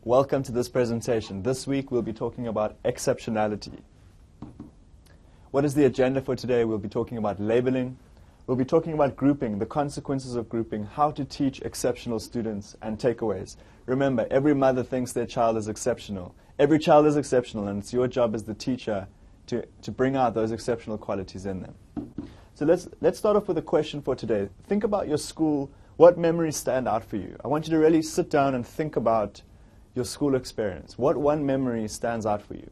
Welcome to this presentation. This week we'll be talking about exceptionality. What is the agenda for today? We'll be talking about labeling. We'll be talking about grouping, the consequences of grouping, how to teach exceptional students, and takeaways. Remember, every mother thinks their child is exceptional. Every child is exceptional, and it's your job as the teacher to bring out those exceptional qualities in them. So let's start off with a question for today. Think about your school. What memories stand out for you? I want you to really sit down and think about your school experience. What one memory stands out for you?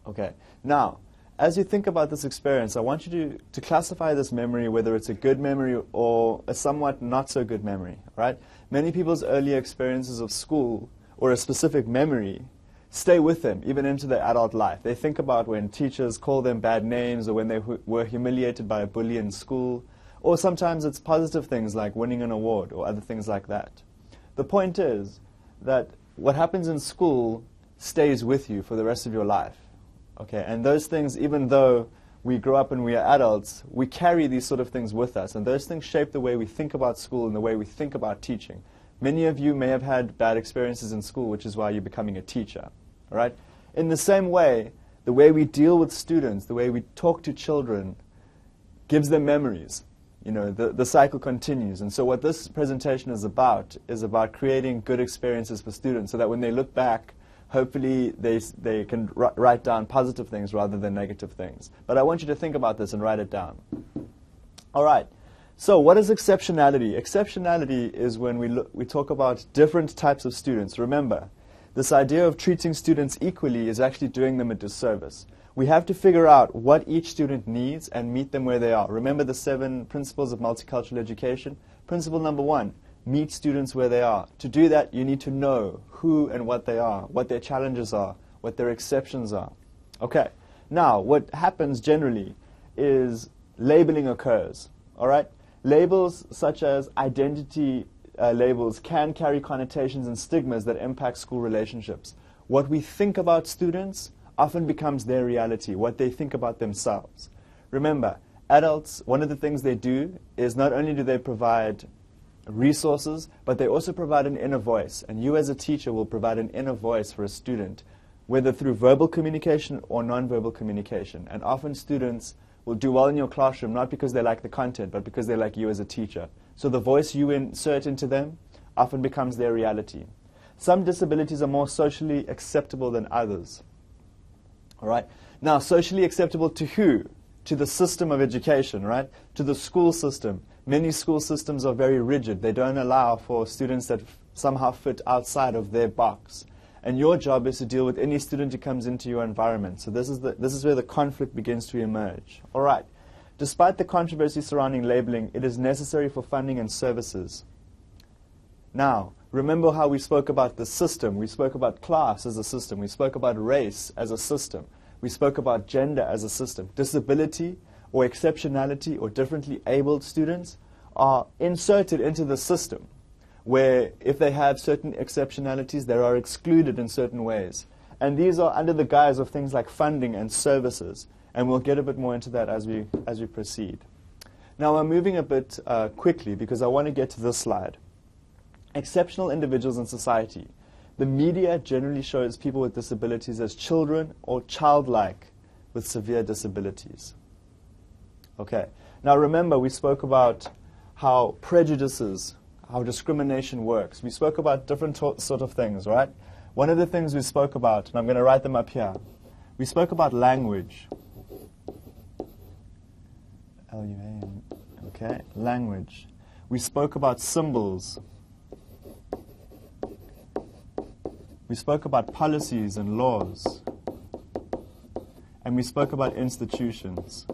Okay. Now, as you think about this experience, I want you to classify this memory, whether it's a good memory or a somewhat not so good memory, right? Many people's early experiences of school or a specific memory stay with them even into their adult life. They think about when teachers call them bad names or when they were humiliated by a bully in school, or sometimes it's positive things like winning an award or other things like that. The point is that what happens in school stays with you for the rest of your life. Okay, and those things, even though we grow up and we are adults, we carry these sort of things with us, and those things shape the way we think about school and the way we think about teaching. Many of you may have had bad experiences in school, which is why you're becoming a teacher. All right? In the same way, the way we deal with students, the way we talk to children, gives them memories. You know, the cycle continues. And so what this presentation is about creating good experiences for students so that when they look back, hopefully they can write down positive things rather than negative things. But I want you to think about this and write it down. All right. So what is exceptionality? Exceptionality is when we talk about different types of students. Remember, this idea of treating students equally is actually doing them a disservice. We have to figure out what each student needs and meet them where they are. Remember the 7 principles of multicultural education? Principle number 1, meet students where they are. To do that, you need to know who and what they are, what their challenges are, what their exceptions are. Okay, now what happens generally is labeling occurs. All right? Labels such as identity labels can carry connotations and stigmas that impact school relationships. What we think about students often becomes their reality, what they think about themselves. Remember, adults, one of the things they do is not only do they provide resources, but they also provide an inner voice. And you as a teacher will provide an inner voice for a student, whether through verbal communication or nonverbal communication. And often students will do well in your classroom, not because they like the content, but because they like you as a teacher. So the voice you insert into them often becomes their reality. Some disabilities are more socially acceptable than others. All right. Now, socially acceptable to who? To the system of education, right? To the school system. Many school systems are very rigid. They don't allow for students that somehow fit outside of their box. And your job is to deal with any student who comes into your environment. So this is where the conflict begins to emerge. All right. Despite the controversy surrounding labeling, it is necessary for funding and services. Now, remember how we spoke about the system. We spoke about class as a system. We spoke about race as a system. We spoke about gender as a system. Disability or exceptionality or differently abled students are inserted into the system where if they have certain exceptionalities, they are excluded in certain ways. And these are under the guise of things like funding and services. And we'll get a bit more into that as we proceed. Now, I'm moving a bit quickly because I want to get to this slide. Exceptional individuals in society. The media generally shows people with disabilities as children or childlike with severe disabilities. Okay. Now remember, we spoke about how prejudices, how discrimination works. We spoke about different sort of things, right? One of the things we spoke about, and I'm going to write them up here, we spoke about language. L-U-A-N. Okay, language. We spoke about symbols. We spoke about policies and laws. And we spoke about institutions.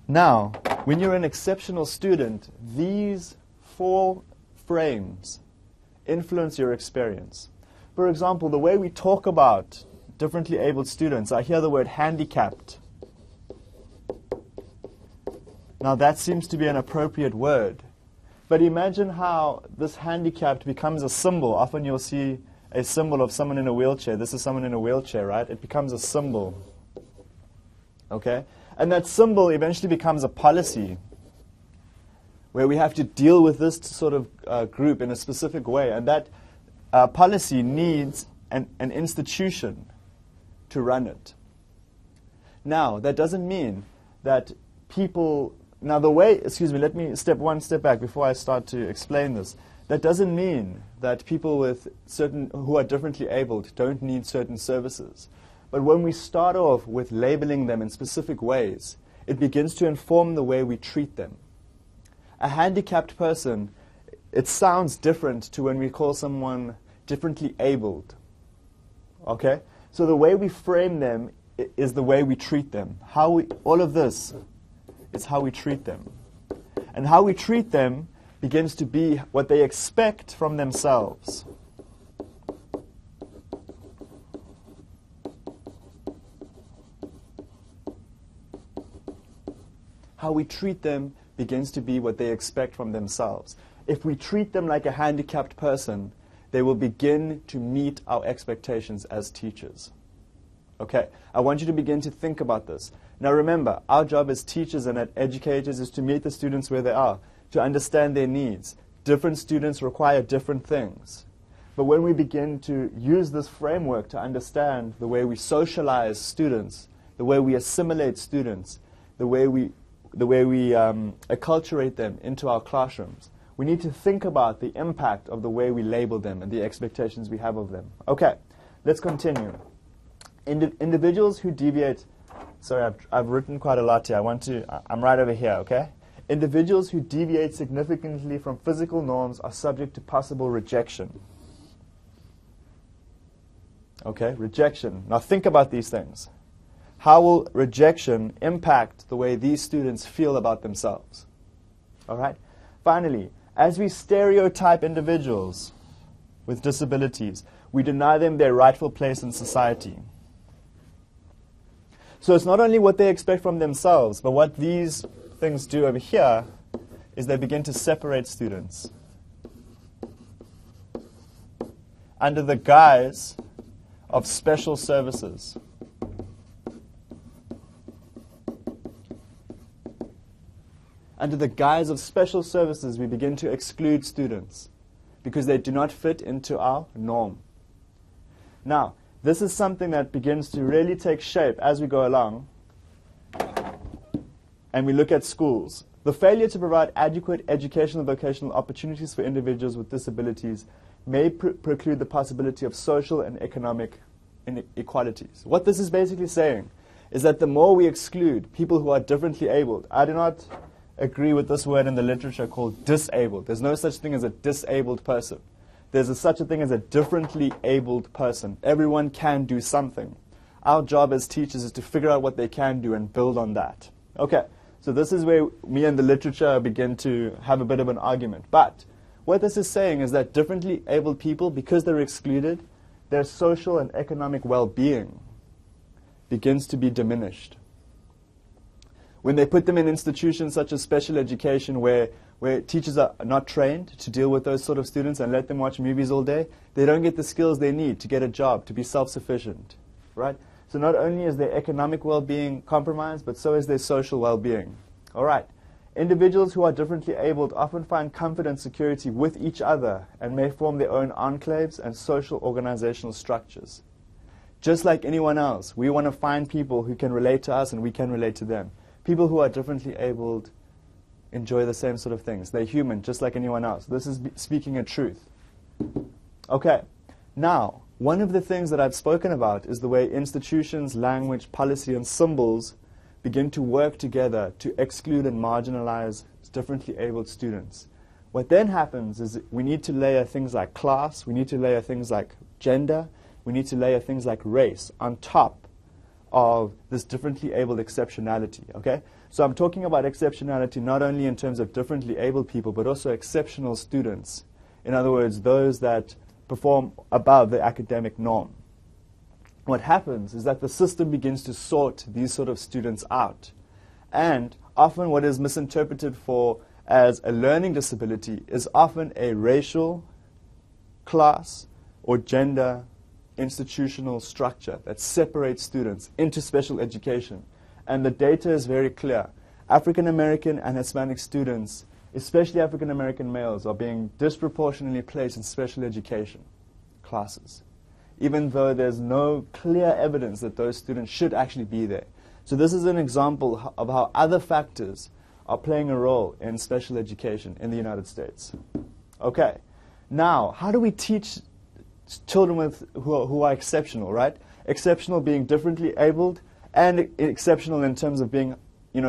Now, when you're an exceptional student, these 4 frames influence your experience. For example, the way we talk about differently abled students, I hear the word handicapped. Now, that seems to be an appropriate word. But imagine how this handicapped becomes a symbol. Often you'll see a symbol of someone in a wheelchair. This is someone in a wheelchair, right? It becomes a symbol. Okay? And that symbol eventually becomes a policy. where we have to deal with this sort of group in a specific way, and that policy needs an institution to run it. Now, that doesn't mean that people... Now, the way... Excuse me, let me step one step back before I start to explain this. That doesn't mean that people who are differently abled don't need certain services. But when we start off with labeling them in specific ways, it begins to inform the way we treat them. A handicapped person, it sounds different to when we call someone differently abled. Okay? So the way we frame them is the way we treat them. All of this is how we treat them. And how we treat them begins to be what they expect from themselves. How we treat them begins to be what they expect from themselves. If we treat them like a handicapped person, they will begin to meet our expectations as teachers. Okay, I want you to begin to think about this. Now remember, our job as teachers and as educators is to meet the students where they are, to understand their needs. Different students require different things. But when we begin to use this framework to understand the way we socialize students, the way we assimilate students, the way we acculturate them into our classrooms, we need to think about the impact of the way we label them and the expectations we have of them. Okay, let's continue. Individuals who deviate... Sorry, I've written quite a lot here. I'm right over here, okay? Individuals who deviate significantly from physical norms are subject to possible rejection. Okay, rejection. Now think about these things. How will rejection impact the way these students feel about themselves? All right? Finally, as we stereotype individuals with disabilities, we deny them their rightful place in society. So it's not only what they expect from themselves, but what these things do over here is they begin to separate students under the guise of special services. Under the guise of special services, we begin to exclude students because they do not fit into our norm. Now, this is something that begins to really take shape as we go along and we look at schools. The failure to provide adequate educational and vocational opportunities for individuals with disabilities may preclude the possibility of social and economic inequalities. What this is basically saying is that the more we exclude people who are differently abled, I do not agree with this word in the literature called disabled. There's no such thing as a disabled person. There's such a thing as a differently abled person. Everyone can do something. Our job as teachers is to figure out what they can do and build on that. Okay, so this is where me and the literature begin to have a bit of an argument. But what this is saying is that differently abled people, because they're excluded, their social and economic well-being begins to be diminished. When they put them in institutions such as special education where teachers are not trained to deal with those sort of students and let them watch movies all day, they don't get the skills they need to get a job, to be self-sufficient, right? So not only is their economic well-being compromised, but so is their social well-being. All right. Individuals who are differently abled often find comfort and security with each other and may form their own enclaves and social organizational structures. Just like anyone else, we want to find people who can relate to us and we can relate to them. People who are differently abled enjoy the same sort of things. They're human, just like anyone else. This is speaking a truth. Okay, now, one of the things that I've spoken about is the way institutions, language, policy, and symbols begin to work together to exclude and marginalize differently abled students. What then happens is we need to layer things like class, we need to layer things like gender, we need to layer things like race on top of this differently abled exceptionality, okay? So I'm talking about exceptionality not only in terms of differently abled people, but also exceptional students. In other words, those that perform above the academic norm. What happens is that the system begins to sort these sort of students out. And often what is misinterpreted for as a learning disability is often a racial, class, or gender institutional structure that separates students into special education. And the data is very clear. African American and Hispanic students especially African American males, are being disproportionately placed in special education classes, even though there's no clear evidence that those students should actually be there. So this is an example of how other factors are playing a role in special education in the United States. Okay, now, how do we teach children who are exceptional, right? Exceptional being differently abled, and exceptional in terms of being,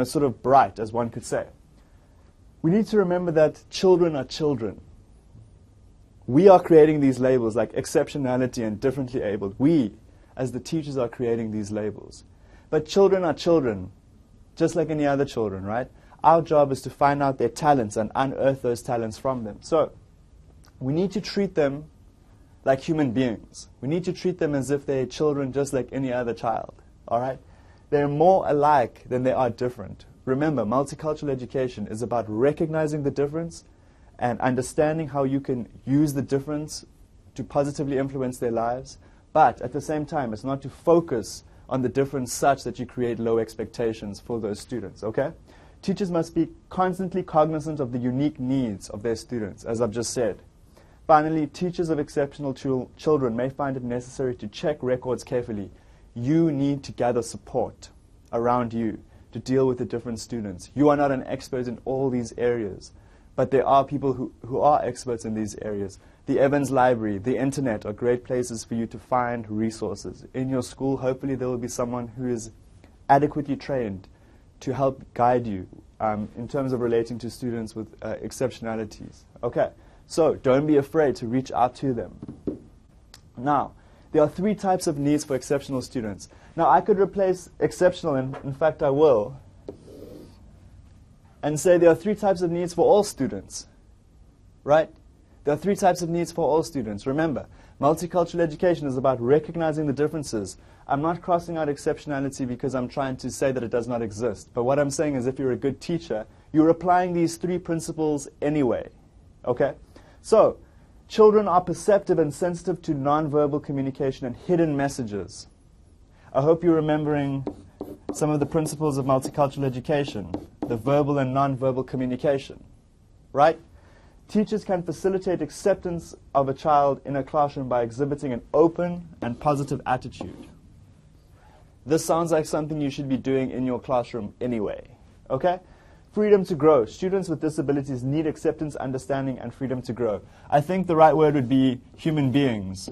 sort of bright, as one could say. We need to remember that children are children. We are creating these labels like exceptionality and differently abled. We, as the teachers, are creating these labels. But children are children, just like any other children, right? Our job is to find out their talents and unearth those talents from them. So we need to treat them like human beings. We need to treat them as if they're children just like any other child, all right? They're more alike than they are different. Remember, multicultural education is about recognizing the difference and understanding how you can use the difference to positively influence their lives. But at the same time, it's not to focus on the difference such that you create low expectations for those students, okay? Teachers must be constantly cognizant of the unique needs of their students, as I've just said. Finally, teachers of exceptional children may find it necessary to check records carefully. You need to gather support around you to deal with the different students. You are not an expert in all these areas, but there are people who are experts in these areas. The Evans Library, the internet are great places for you to find resources. In your school, hopefully there will be someone who is adequately trained to help guide you in terms of relating to students with exceptionalities. Okay, so don't be afraid to reach out to them. Now, there are 3 types of needs for exceptional students. Now, I could replace exceptional, and in fact I will, and say there are 3 types of needs for all students, right? There are 3 types of needs for all students. Remember, multicultural education is about recognizing the differences. I'm not crossing out exceptionality because I'm trying to say that it does not exist. But what I'm saying is if you're a good teacher, you're applying these 3 principles anyway. Okay? So, children are perceptive and sensitive to nonverbal communication and hidden messages. I hope you're remembering some of the principles of multicultural education, the verbal and nonverbal communication, right? Teachers can facilitate acceptance of a child in a classroom by exhibiting an open and positive attitude. This sounds like something you should be doing in your classroom anyway, okay? Freedom to grow. Students with disabilities need acceptance, understanding, and freedom to grow. I think the right word would be human beings.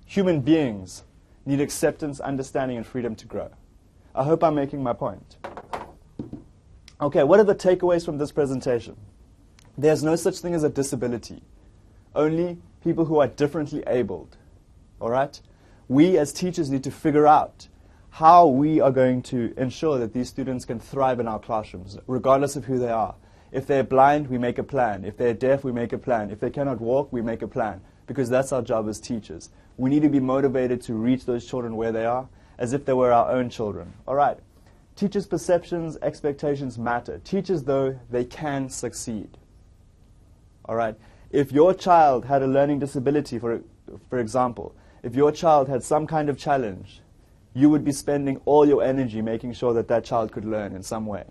Human beings need acceptance, understanding, and freedom to grow. I hope I'm making my point. Okay, what are the takeaways from this presentation? There's no such thing as a disability. Only people who are differently abled. All right? We as teachers need to figure out how we are going to ensure that these students can thrive in our classrooms, regardless of who they are. If they're blind, we make a plan. If they're deaf, we make a plan. If they cannot walk, we make a plan. Because that's our job as teachers. We need to be motivated to reach those children where they are, as if they were our own children. All right. Teachers' perceptions, expectations matter. Teachers, though, they can succeed. All right. If your child had a learning disability, for example, if your child had some kind of challenge, you would be spending all your energy making sure that that child could learn in some way.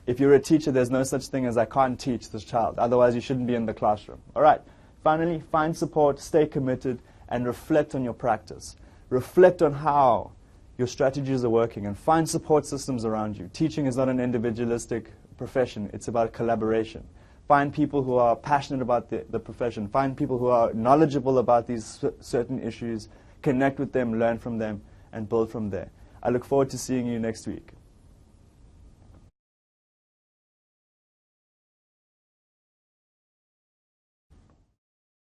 If you're a teacher, there's no such thing as I can't teach this child. Otherwise, you shouldn't be in the classroom. All right. Finally, find support, stay committed, and reflect on your practice. Reflect on how your strategies are working and find support systems around you. Teaching is not an individualistic profession. It's about collaboration. Find people who are passionate about the profession. Find people who are knowledgeable about these certain issues. Connect with them, learn from them, and build from there. I look forward to seeing you next week.